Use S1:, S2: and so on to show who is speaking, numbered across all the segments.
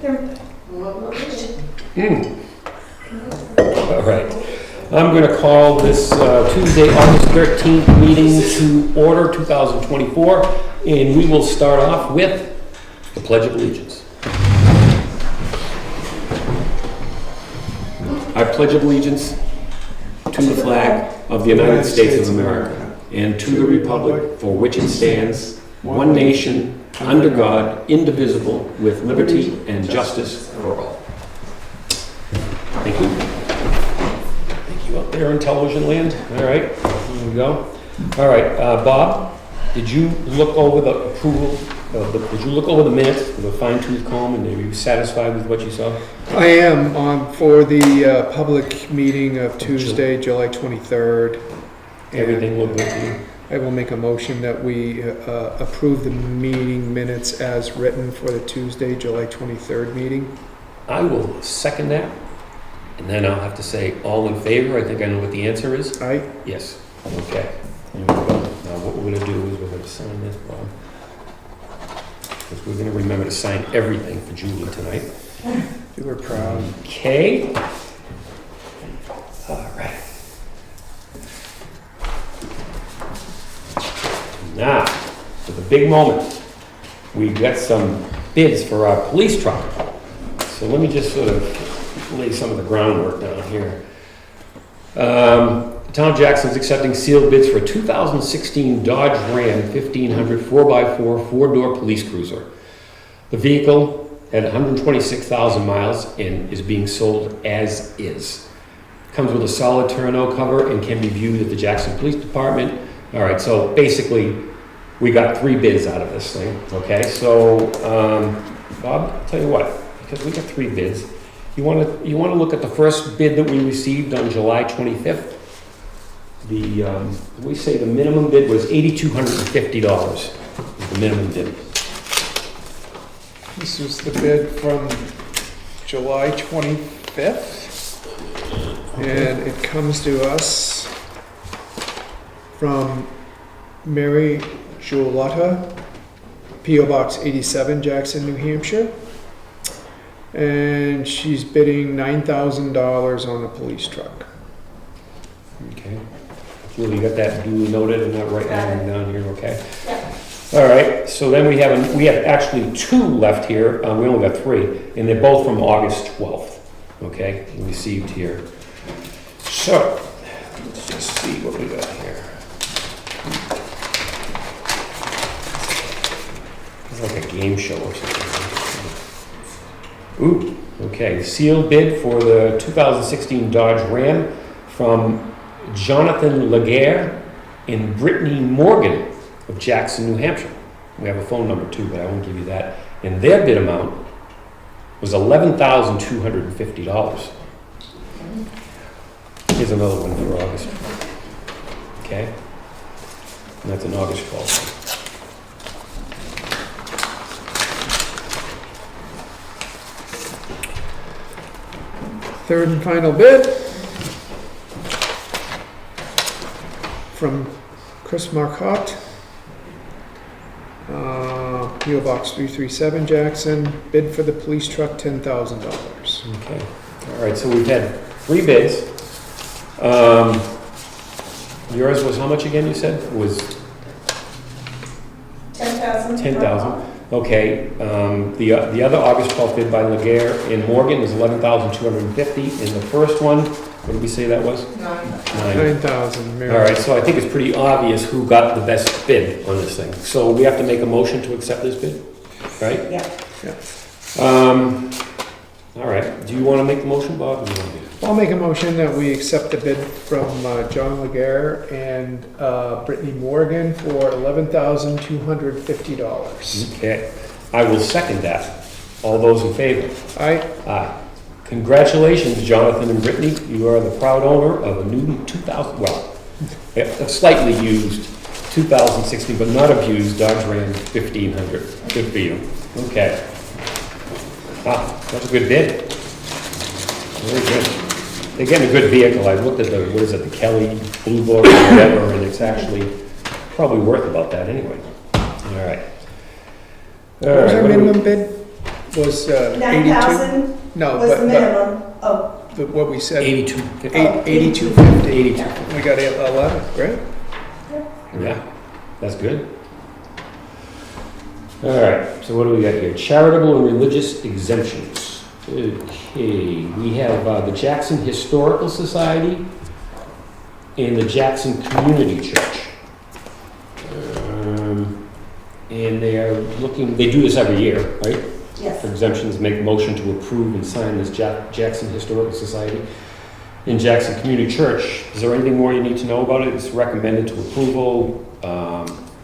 S1: All right. I'm going to call this Tuesday, August 13th meeting to order 2024, and we will start off with the Pledge of Allegiance. I pledge allegiance to the flag of the United States of America and to the republic for which it stands, one nation, under God, indivisible, with liberty and justice for all. Thank you. Thank you up there in television land. All right, here we go. All right, Bob, did you look over the approval? Did you look over the minutes with a fine-tooth comb, and are you satisfied with what you saw?
S2: I am for the public meeting of Tuesday, July 23rd.
S1: Everything looked good to you?
S2: I will make a motion that we approve the meeting minutes as written for the Tuesday, July 23rd meeting.
S1: I will second that, and then I'll have to say all in favor. I think I know what the answer is.
S2: Aye.
S1: Yes. Okay. Here we go. Now what we're going to do is we're going to sign this, Bob. Because we're going to remember to sign everything for Julie tonight.
S2: You were proud.
S1: Okay. All right. Now, for the big moment, we got some bids for our police truck. So let me just sort of lay some of the groundwork down here. The Town of Jackson is accepting sealed bids for a 2016 Dodge Ram 1500 4x4 four-door police cruiser. The vehicle had 126,000 miles and is being sold as is. Comes with a solid tonneau cover and can be viewed at the Jackson Police Department. All right, so basically, we got 3 bids out of this thing, okay? So, Bob, I'll tell you what, because we got 3 bids, you want to look at the first bid that we received on July 25th? We say the minimum bid was $8,250, the minimum bid.
S2: This was the bid from July 25th, and it comes to us from Mary Giulotta, P.O. Box 87, Jackson, New Hampshire. And she's bidding $9,000 on a police truck.
S1: Okay. Julie, you got that duly noted and that right now down here, okay? Yeah. All right, so then we have actually 2 left here. We only got 3, and they're both from August 12th, okay? Received here. So, let's just see what we got here. It's like a game show or something. Ooh, okay. Sealed bid for the 2016 Dodge Ram from Jonathan Laguerre and Brittany Morgan of Jackson, New Hampshire. We have a phone number too, but I won't give you that. And their bid amount was $11,250. Here's another one for August. Okay? And that's an August 12th.
S2: Third and final bid from Chris Marcotte, P.O. Box 337, Jackson. Bid for the police truck, $10,000.
S1: Okay. All right, so we've had 3 bids. Yours was how much again, you said? It was
S3: $10,000.
S1: $10,000. Okay. The other August 12th bid by Laguerre and Morgan was $11,250. And the first one, what did we say that was?
S3: 9.
S2: $9,000.
S1: All right, so I think it's pretty obvious who got the best bid on this thing. So we have to make a motion to accept this bid, right?
S3: Yeah.
S1: All right, do you want to make the motion, Bob? Or do you want to do it?
S2: I'll make a motion that we accept the bid from John Laguerre and Brittany Morgan for $11,250.
S1: Okay, I will second that. All those in favor?
S2: Aye.
S1: Aye. Congratulations, Jonathan and Brittany. You are the proud owner of a new 2000, well, a slightly used 2016, but not abused Dodge Ram 1500. Good for you. Okay. Ah, that's a good bid. Very good. They're getting a good vehicle. I looked at the, what is it, the Kelly Blue Book or whatever, and it's actually probably worth about that anyway. All right.
S2: What was our minimum bid? was 82?
S3: 9,000
S2: No,
S3: was the
S2: but
S3: minimum. Oh,
S2: what we said,
S1: 8250.
S2: 8250.
S1: 82.
S2: We got 11, great.
S1: Yeah, that's good. All right, so what do we got here? Charitable and religious exemptions. Okay, we have the Jackson Historical Society and the Jackson Community Church. And they are looking, they do this every year, right?
S3: yes.
S1: For exemptions, make a motion to approve and sign this Jackson Historical Society in Jackson Community Church. Is there anything more you need to know about it? It's recommended to approval,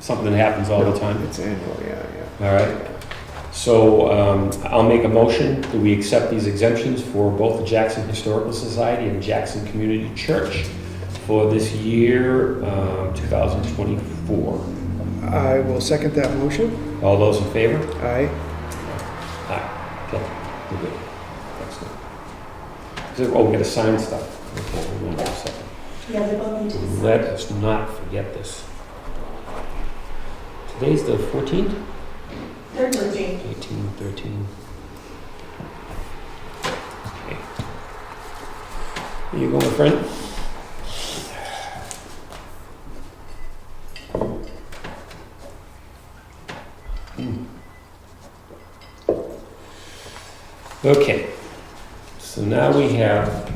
S1: something that happens all the time.
S2: It's annual, yeah.
S1: All right. So I'll make a motion that we accept these exemptions for both the Jackson Historical Society and Jackson Community Church for this year, 2024.
S2: I will second that motion.
S1: All those in favor?
S2: Aye.
S1: Aye. Okay, we're good. Excellent. Oh, we gotta sign stuff. Okay, hold on a second.
S3: Yeah, they both need to be signed.
S1: Let us not forget this. Today's the 14th?
S3: 13.
S1: 18, 13. Okay. Here you go, my friend. Okay, so now we have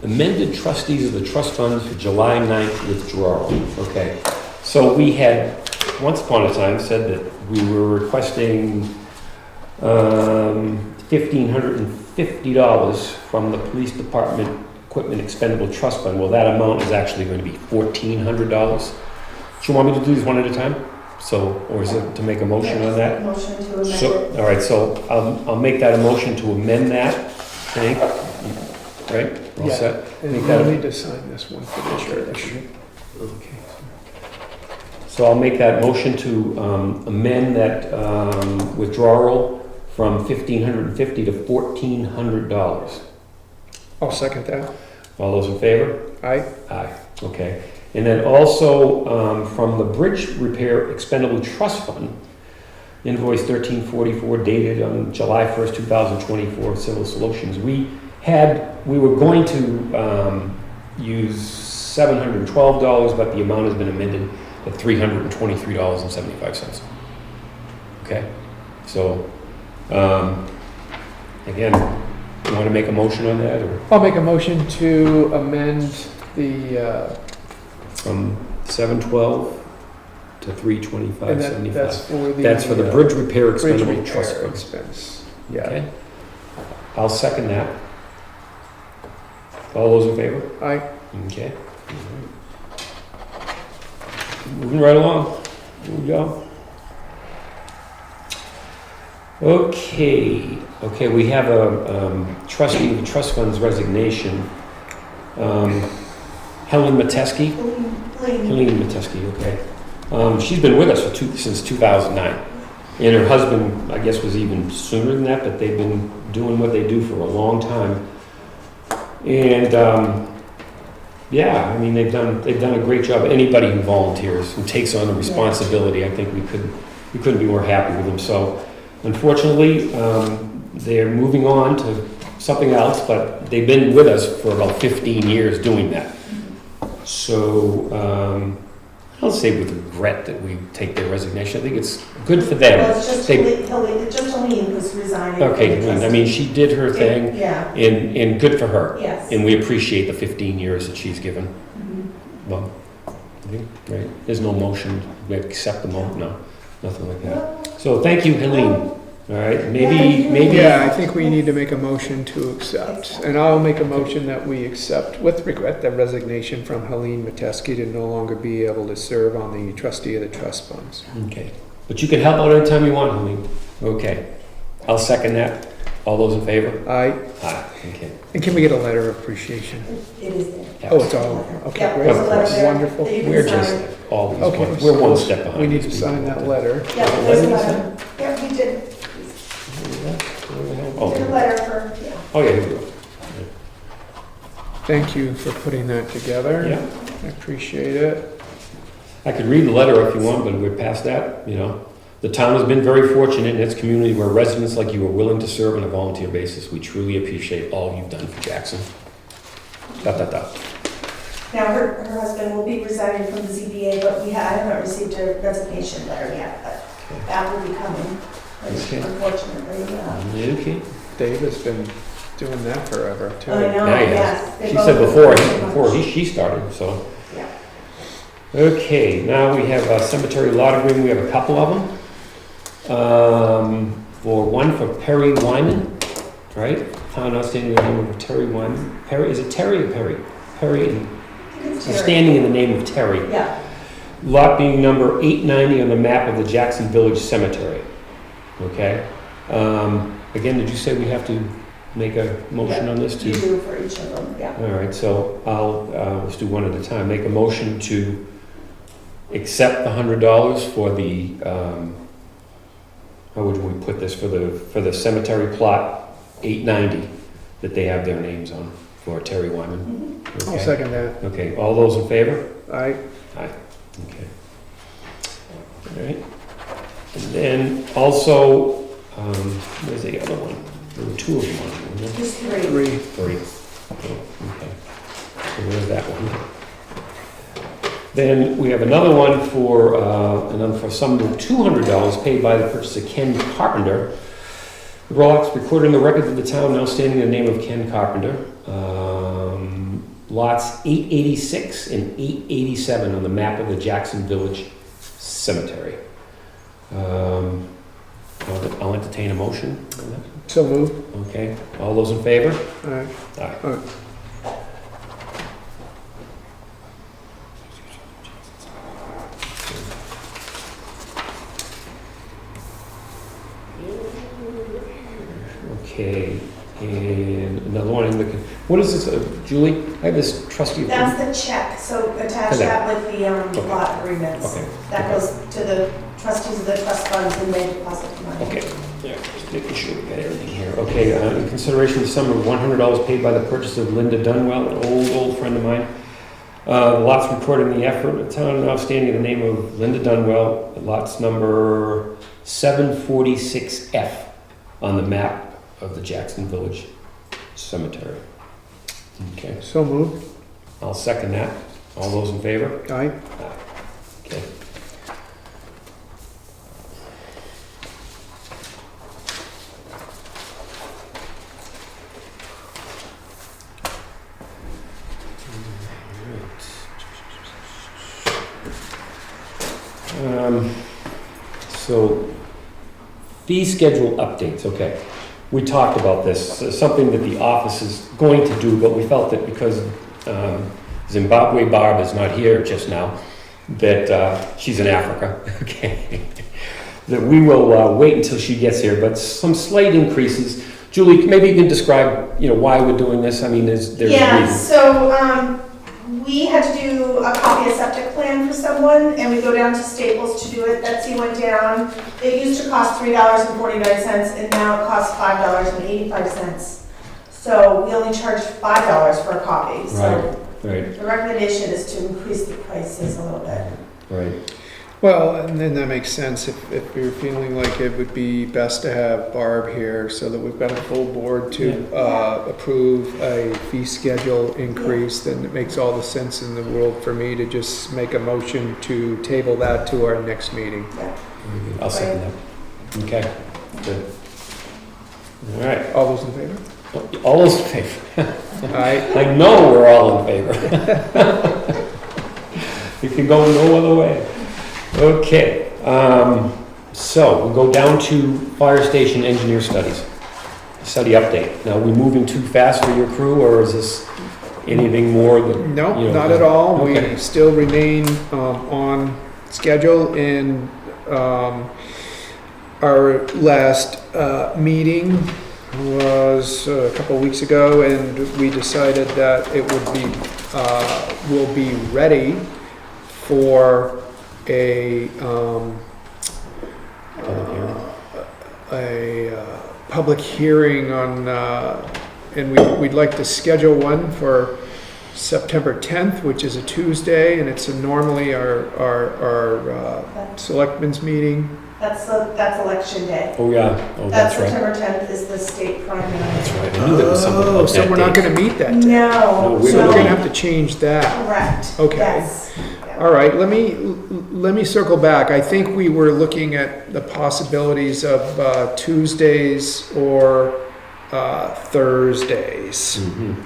S1: amended trustees of the trust funds for July 9th withdrawal. Okay, so we had, once upon a time, said that we were requesting $1,550 from the police department equipment expendable trust fund. Well, that amount is actually going to be $1,400. Do you want me to do these one at a time? So, or is it to make a motion on that?
S3: Motion to amend
S1: So,
S3: it.
S1: all right, so I'll make that a motion to amend that, okay? Right, all
S2: Yeah.
S1: set?
S2: And
S1: Make
S2: we'll
S1: that a-
S2: need to sign this one for the church.
S1: Okay. So I'll make that motion to amend that withdrawal from $1,550 to $1,400.
S2: I'll second that.
S1: All those in favor?
S2: Aye.
S1: Aye, okay. And then also from the Bridge Repair Expendable Trust Fund, invoice 1344 dated on July 1st, 2024, Civil Solutions. We were going to use $712, but the amount has been amended to $323.75. Okay, so again, you want to make a motion on that, or
S2: I'll make a motion to amend the,
S1: from 712 to
S2: and
S1: 325.75?
S2: that's for the.
S1: That's for the Bridge Repair
S2: Bridge
S1: Expendable Trust
S2: repair
S1: Fund.
S2: expense. Yeah.
S1: Okay, I'll second that. All those in favor?
S2: Aye.
S1: Okay. Moving right along. Here we go. Okay, we have a trustee of the trust fund's resignation. Helen Metesky. Helene Metesky, okay. She's been with us since 2009. And her husband, I guess, was even sooner than that, but they've been doing what they do for a long time. And yeah, I mean, they've done a great job. Anybody who volunteers, who takes on the responsibility, I think we couldn't be more happy with them. So unfortunately, they're moving on to something else, but they've been with us for about 15 years doing that. So I don't say with regret that we take their resignation. I think it's good for them.
S3: Well, it's just
S1: They-
S3: Helene who's resigning.
S1: Okay, I mean, she did her thing,
S3: Yeah,
S1: and good for her.
S3: yes.
S1: And we appreciate the 15 years that she's given.
S3: Mhm.
S1: Well, I think, right, there's no motion, we accept the motion, no, nothing like that. So thank you, Helene, all right, maybe,
S2: Yeah, I think we need to make a motion to accept. And I'll make a motion that we accept with regret the resignation from Helene Metesky to no longer be able to serve on the trustee of the trust funds.
S1: okay, but you can help out anytime you want, Helene, okay. I'll second that, all those in favor?
S2: Aye.
S1: Aye, okay.
S2: And can we get a letter of appreciation?
S3: It is there.
S1: Yeah.
S2: Oh, it's all, okay,
S3: Yeah,
S2: great.
S3: there's a letter there
S2: Wonderful.
S3: that you can
S1: We're
S3: sign.
S1: just always,
S2: Okay,
S1: we're one
S2: so
S1: step behind.
S2: We need to
S1: these
S2: sign
S1: people.
S2: that letter.
S3: Yeah, there's a letter. Yeah, we did.
S1: Oh,
S3: Did a letter for, yeah.
S1: oh, yeah, here we go.
S2: Thank you for putting that together.
S1: Yeah.
S2: I appreciate it.
S1: I could read the letter if you want, but we're past that, you know. The town has been very fortunate in its community where residents like you are willing to serve on a volunteer basis. We truly appreciate all you've done for Jackson. ...
S3: Now, her husband will be resigning from the ZBA, but I haven't received a resignation letter yet, but that will be coming,
S1: Okay.
S3: unfortunately.
S1: Okay.
S2: Dave has been doing that forever, too.
S3: I know,
S1: Yeah,
S3: yes. They
S1: She
S3: both
S1: said
S3: work
S1: before
S3: very much.
S1: she started, so.
S3: Yeah.
S1: Okay, now we have a cemetery lot agreement, we have a couple of them. For one for Perry Wyman, right? Town outstanding in the name of Terry Wyman. Perry, is it Terry or Perry? Perry,
S3: It's Terry.
S1: standing in the name of Terry.
S3: Yeah,
S1: Lot being number 890 on the map of the Jackson Village Cemetery. Okay? Again, did you say we have to make a motion on this
S3: you
S1: too?
S3: do for each of them, yeah.
S1: All right, so let's do one at a time. Make a motion to accept the $100 for the, how would we put this, for the cemetery plot 890 that they have their names on for Terry Wyman.
S3: Mhm.
S2: I'll
S1: Okay.
S2: second that.
S1: Okay, all those in favor?
S2: I,
S1: Okay. All right. And then also, where's the other one? There were two of them on it, wasn't there?
S3: Just three.
S2: 3.
S1: Three. Oh, okay. So there's that one. Then we have another one for, for some $200 paid by the purchaser Ken Carpenter. The lots recorded in the records of the town now standing in the name of Ken Carpenter. Lots 886 and 887 on the map of the Jackson Village Cemetery. I'll entertain a motion on that.
S2: So moved.
S1: Okay, all those in favor?
S2: Aye.
S1: Aye. Okay, and another one, what is this, Julie? I have this trustee.
S3: That's the check, so attach
S1: Okay.
S3: that with the
S1: Okay.
S3: lot agreements.
S1: Okay.
S3: That goes to the trustees of the trust funds and they deposit the money.
S1: Okay, yeah, just making sure we got everything here. Okay, in consideration of the sum of $100 paid by the purchase of Linda Dunwell, an old friend of mine. The lots recorded in the effort, the town now standing in the name of Linda Dunwell, lots number 746F on the map of the Jackson Village Cemetery. Okay,
S2: So moved.
S1: I'll second that. All those in favor?
S2: Aye.
S1: Okay. So, fee schedule updates, okay. We talked about this, something that the office is going to do, but we felt that because Zimbabwe Barb is not here just now, that she's in Africa, okay, that we will wait until she gets here, but some slight increases. Julie, maybe you can describe, why we're doing this. I mean, there's a
S3: Yeah,
S1: reason.
S3: so, we had to do a copy of septic plan for someone, and we go down to Staples to do it. Betsy went down. It used to cost $3.49, and now it costs $5.85. So we only charge $5 for a copy. So
S1: Right,
S3: the recommendation is to increase the prices a little bit.
S1: right.
S2: Well, and then that makes sense if you're feeling like it would be best to have Barb here so that we've got a full board to approve a fee schedule increase, then it makes all the sense in the world for me to just make a motion to table that to our next meeting.
S1: I'll second that. Okay, good. All right,
S2: All those in favor?
S1: all those in favor?
S2: Aye.
S1: I know we're all in favor. It can go no other way. Okay, so we'll go down to fire station engineer studies. Study update. Now, are we moving too fast for your crew, or is this anything more than?
S2: No,
S1: you know,
S2: not at all.
S1: okay.
S2: We still remain on schedule, and our last meeting was a couple of weeks ago, and we decided that it would be, will be ready for a public hearing on, and we'd like to schedule one for September 10th, which is a Tuesday, and it's normally our selectmen's meeting.
S3: That's election day.
S1: Oh, yeah. Oh, that's right.
S3: September 10th is the state primary.
S1: That's right. I knew there was something about
S2: So
S1: that
S2: we're not
S1: date.
S2: going to meet that day.
S3: No.
S1: No,
S2: So
S1: no.
S2: we're going to have to change that.
S3: Correct.
S2: Okay.
S3: Yes.
S2: All right, let me circle back. I think we were looking at the possibilities of Tuesdays or Thursdays.
S1: Mhm.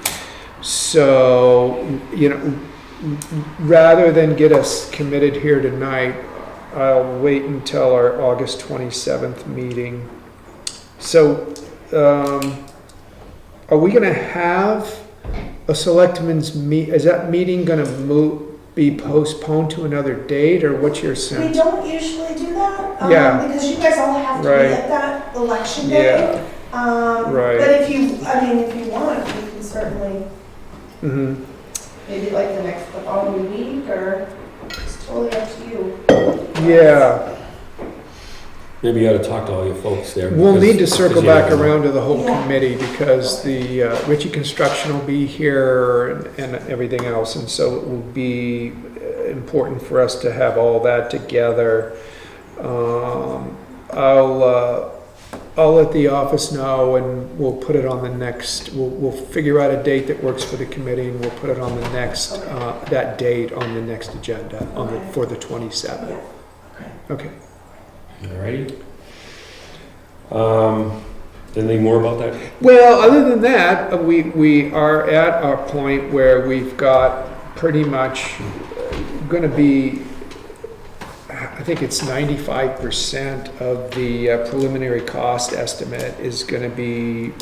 S2: So, rather than get us committed here tonight, I'll wait until our August 27th meeting. So, are we gonna have a selectmen's is that meeting gonna be postponed to another date, or what's your
S3: We
S2: sense?
S3: don't usually do that.
S2: Yeah.
S3: Because you guys all have to
S2: Right.
S3: be at that election day.
S2: Right.
S3: But if you want, you can certainly,
S2: Mhm.
S3: maybe like the following week, or it's totally up to you.
S2: Yeah,
S1: Maybe you ought to talk to all your folks there.
S2: we'll
S1: because-
S2: need to circle
S1: because you
S2: back
S1: never know.
S2: around to the whole
S3: Yeah.
S2: committee, because the Ritchie Construction will be here and everything else, and so it will be important for us to have all that together. I'll let the office know, and we'll put it on the next, we'll figure out a date that works for the committee, and we'll put it on the next, that date on the next agenda, for the 27th.
S3: Yeah.
S2: Okay.
S1: Alrighty. Anything more about that?
S2: Well, other than that, we are at our point where we've got pretty much gonna be, I think it's 95% of the preliminary cost estimate is gonna be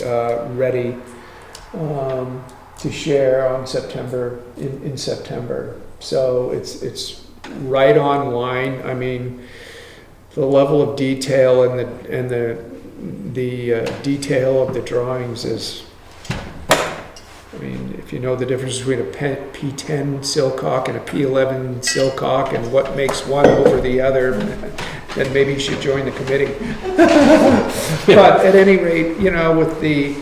S2: ready to share on in September. So it's right on line. I mean, the level of detail and the detail of the drawings is, I mean, if you know the difference between a P10 Silcock and a P11 Silcock and what makes one over the other, then maybe you should join the committee. But at any rate, with the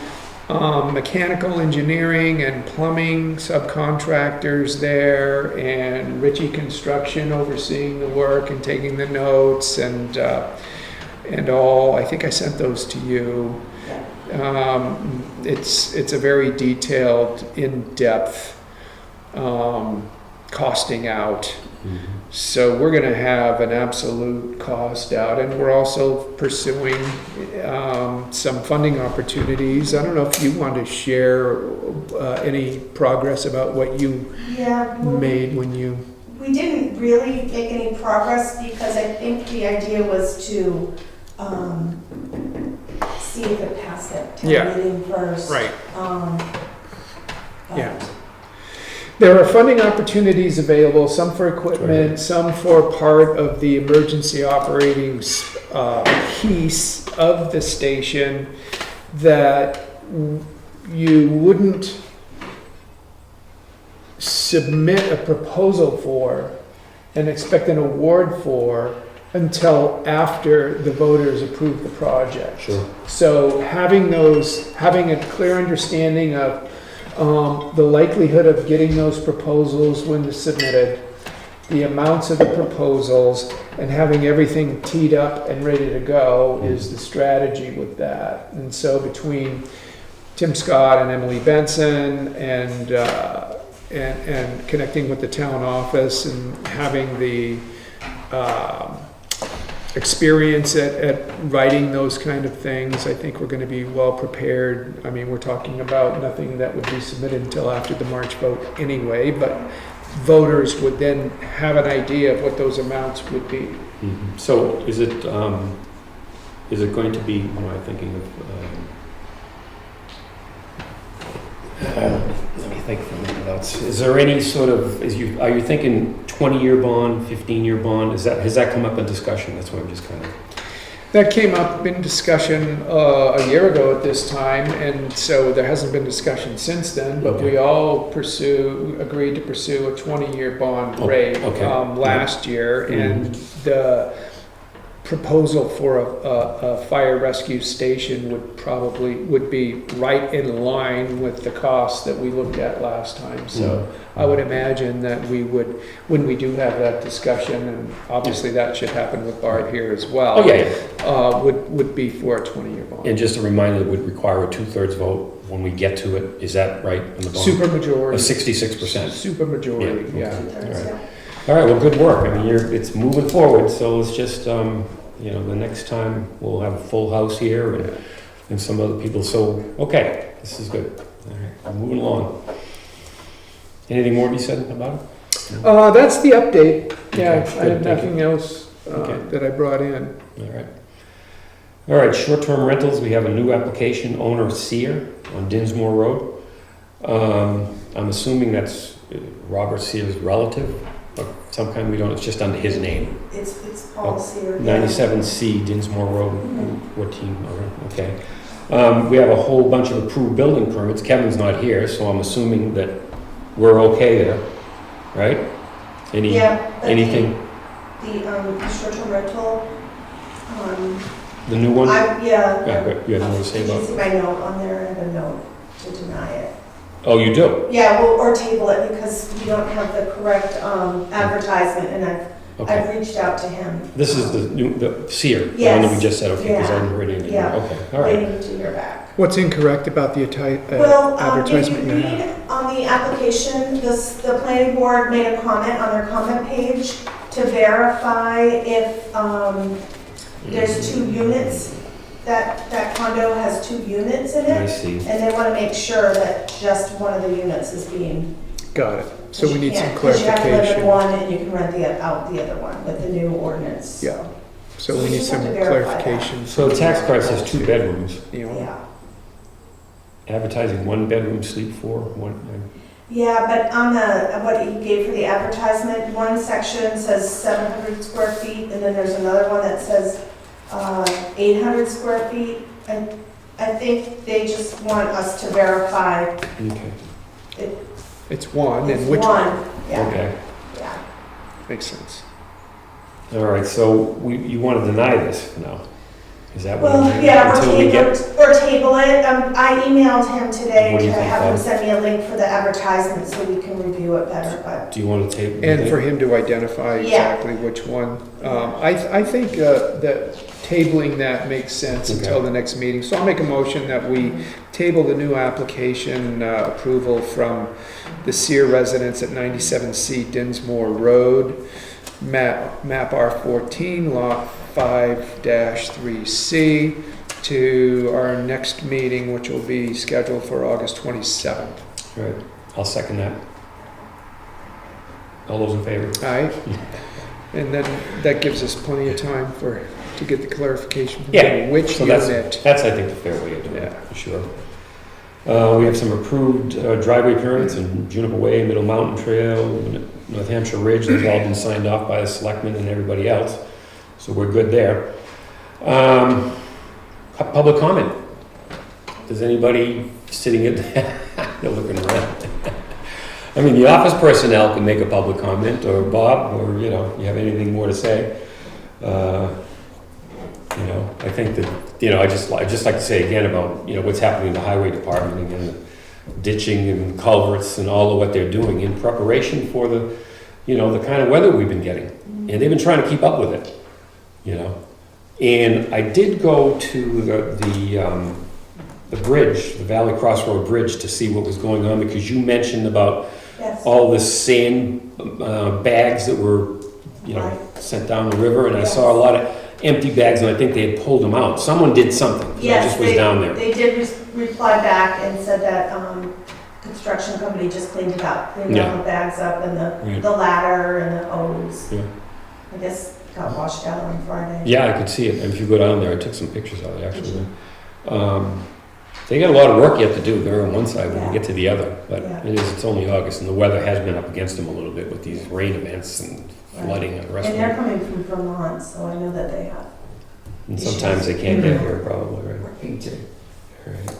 S2: mechanical engineering and plumbing subcontractors there, and Ritchie Construction overseeing the work and taking the notes and all, I think I sent those to you. It's a very detailed, in-depth costing out. So we're going to have an absolute cost out, and we're also pursuing some funding opportunities. I don't know if you want to share any progress about what you
S3: Yeah.
S2: made when you...
S3: We didn't really make any progress because I think the idea was to see if it passed that town meeting first.
S2: Right.
S3: But-
S2: Yeah. There are funding opportunities available, some for equipment, some for part of the emergency operating piece of the station that you wouldn't submit a proposal for and expect an award for until after the voters approve the project.
S1: Sure.
S2: So having a clear understanding of the likelihood of getting those proposals when they're submitted, the amounts of the proposals, and having everything teed up and ready to go is the strategy with that. And so between Tim Scott and Emily Benson and connecting with the town office and having the experience at writing those kind of things, I think we're going to be well prepared. I mean, we're talking about nothing that would be submitted until after the March vote anyway, but voters would then have an idea of what those amounts would be.
S1: So is it going to be, what am I thinking of? Let me think for a minute else. Is there any sort of, are you thinking 20-year bond, 15-year bond? Has that come up in discussion? That's what I'm just kind of...
S2: That came up in discussion a year ago at this time, and so there hasn't been discussion since then, but we all agreed to pursue a 20-year bond rate last year, and the proposal for a fire rescue station would be right in line with the cost that we looked at last time. So I would imagine that we would, when we do have that discussion, and obviously that should happen with Barb here as well.
S1: Oh, yeah.
S2: Would be for a 20-year bond.
S1: And just a reminder, it would require a 2/3 vote when we get to it. Is that right on the bond?
S2: Super majority.
S1: 66%.
S2: Super majority, yeah.
S3: Two-thirds, yeah.
S1: All right, well, good work. I mean, it's moving forward, so it's just, the next time we'll have a full house here and some other people. So, okay, this is good. All right, we're moving along. Anything more to be said about it?
S2: That's the update. Yeah,
S1: Okay,
S2: I have
S1: good, thank
S2: nothing else
S1: Okay.
S2: that I brought in.
S1: All right. All right, short-term rentals, we have a new application, owner Sear on Dinsmore Road. I'm assuming that's Robert Sear's relative of some kind, we don't, it's just under his name.
S3: It's policy or.
S1: 97C Dinsmore Road, 14, okay. We have a whole bunch of approved building permits. Kevin's not here, so I'm assuming that we're okay there, right?
S3: Yeah. but
S1: Anything,
S3: The short-term rental,
S1: the new one?
S3: yeah.
S1: Yeah, good. You have more to say
S3: Did you
S1: about
S3: see my note on there? I have a note to deny it.
S1: Oh, you do?
S3: Yeah, well, or table it because we don't have the correct advertisement, and
S1: Okay.
S3: I've reached out to him.
S1: This is the Sear, the one that we
S3: Yes.
S1: just said, okay, because I
S3: Yeah.
S1: hadn't heard anything.
S3: Yeah.
S1: Okay, all right.
S3: Waiting to hear back.
S2: What's incorrect about the
S3: Well,
S2: advertisement
S3: if
S2: you
S3: you
S2: have?
S3: read on the application, the planning board made a comment on their comment page to verify if there's 2 units, that condo has 2 units in
S1: I
S3: it,
S1: see.
S3: and they want to make sure that just one of the units is being.
S2: Got it. So we need some
S3: Because you have to live in
S2: clarification.
S3: one and you can rent out the other one with the new ordinance.
S2: Yeah. So
S3: So
S2: we
S3: we
S2: need
S3: just
S2: some
S3: have to verify that.
S2: clarification.
S1: So the tax price is 2 bedrooms,
S2: You know,
S3: Yeah.
S1: advertising 1 bedroom, sleep 4, one.
S3: Yeah, but on what you gave for the advertisement, one section says 700 square feet, and then there's another one that says 800 square feet. And I think they just want us to verify
S1: Okay,
S2: it's one,
S3: it's
S2: and which
S3: one. Yeah,
S1: okay.
S3: yeah.
S2: makes sense.
S1: All right, so you want to deny this for now? Is that what?
S3: Well,
S1: it is?
S3: yeah,
S1: Until we get,
S3: or table it. I emailed him today
S1: What do
S3: to
S1: you think,
S3: have him
S1: Bob?
S3: send me a link for the advertisement so we can review it better, but.
S1: do you want to table?
S2: And for him to identify
S3: Yeah.
S2: exactly which one. I think that tabling that makes sense until
S1: Okay.
S2: the next meeting. So I'll make a motion that we table the new application approval from the Sear residents at 97C Dinsmore Road, map R14, lot 5-3C, to our next meeting, which will be scheduled for August 27th.
S1: All right, I'll second that. All those in favor?
S2: All right? And then that gives us plenty of time to get the clarification from
S1: Yeah,
S2: you, which
S1: so
S2: unit.
S1: That's, I think, the fair way of doing it,
S2: Yeah.
S1: for sure. We have some approved driveway permits in Juniper Way, Middle Mountain Trail, North Hampshire Ridge. They've all been signed off by the selectmen and everybody else, so we're good there. Public comment. Does anybody sitting in there, they're looking around. I mean, the office personnel can make a public comment, or Bob, or, you have anything more to say? I think that, I'd just like to say again about, what's happening in the highway department, again, the ditching and culverts and all of what they're doing in preparation for the kind of weather we've been getting. And they've been trying to keep up with it, And I did go to the bridge, the Valley Crossroad Bridge, to see what was going on, because you mentioned about
S3: Yes.
S1: all the sand bags that were,
S3: Right.
S1: sent down the river, and I saw a lot of empty bags, and I think they had pulled them out. Someone did something. 'Cause I
S3: Yes,
S1: just was down there.
S3: They did reply back and said that construction company just cleaned it up, cleaned all the bags up and
S1: Right.
S3: the ladder and the hose.
S1: Yeah.
S3: I guess got washed out on Friday.
S1: Yeah, I could see it. And if you go down there, I took some pictures of it, actually. They got a lot of work yet to do. They're on one side, when we get to the other. But
S3: Yeah.
S1: it's only August, and the weather has been up against them a little bit with these rain events and flooding and the rest
S3: And
S1: of
S3: they're
S1: it.
S3: coming from Vermont, so I know that they have.
S1: And sometimes they can't get here, probably, right? All right.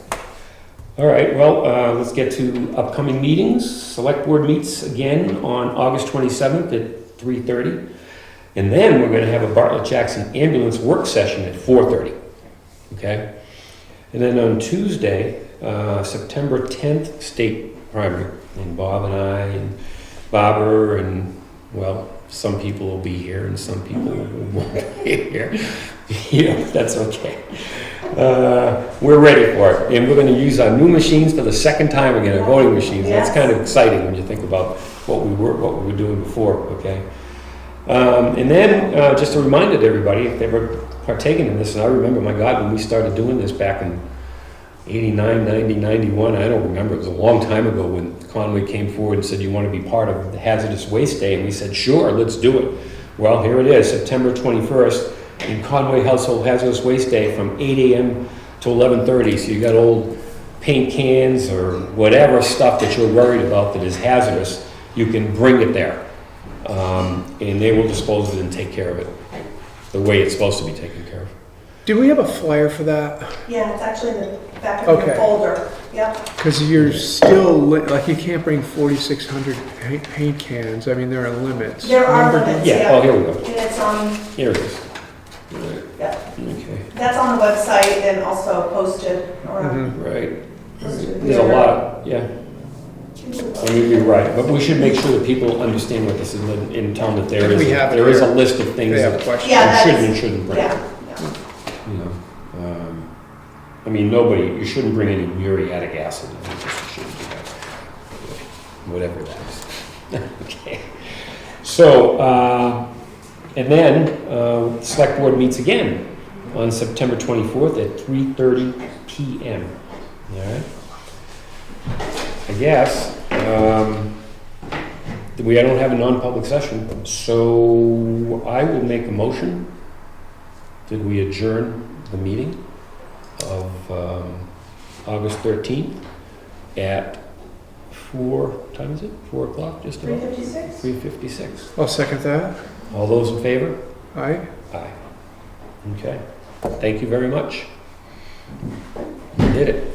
S1: All right, well, let's get to upcoming meetings. Select Board meets again on August 27th at 3:30. And then we're going to have a Bartlett Jackson ambulance work session at 4:30. Okay? And then on Tuesday, September 10th, state primary. And Bob and I and Barbara and, well, some people will be here and some people won't be here. That's okay. We're ready for it. And we're going to use our new machines for the second time again, our voting machines. That's kind of exciting when you think about what we were doing before, okay? And then, just a reminder to everybody, if they were partaking in this, and I remember, my God, when we started doing this back in 89, 90, 91, I don't remember, it was a long time ago when Conway came forward and said, you want to be part of the Hazardous Waste Day, and we said, sure, let's do it. Well, here it is, September 21st, in Conway Household Hazardous Waste Day from 8 a.m. to 11:30, so you got old paint cans or whatever stuff that you're worried about that is hazardous, you can bring it there. And they will dispose of it and take care of it the way it's supposed to be taken care of.
S2: Do we have a flyer for that?
S3: Yeah, it's actually in the back of your folder. Yep.
S2: Because you're still, like, you can't bring 4,600 paint cans. I mean, there are limits.
S3: There are limits,
S1: Yeah, oh, here we go.
S3: And it's on,
S1: Here it is. Right.
S3: yep.
S1: Okay,
S3: That's on the website and also posted around.
S1: right. There's a lot, yeah. I mean, you're right, but we should make sure that people understand what this is and tell them that there is,
S2: We have it
S1: there is a
S2: here.
S1: list of things
S2: They have
S1: that
S2: questions.
S3: Yeah,
S1: you
S3: that
S1: should
S3: is-
S1: and shouldn't bring.
S3: Yeah,
S1: You know, I mean, you shouldn't bring any muriatic acid. You just shouldn't do that. Whatever that is. Okay. So, and then, the select board meets again on September 24th at 3:30 p.m. All right? I guess, we don't have a non-public session, so I will make a motion. Did we adjourn the meeting of August 13th at 4 o'clock, just about?
S3: 3:56?
S1: 3:56.
S2: I'll second that.
S1: All those in favor?
S2: Aye.
S1: Aye. Okay. Thank you very much. You did it.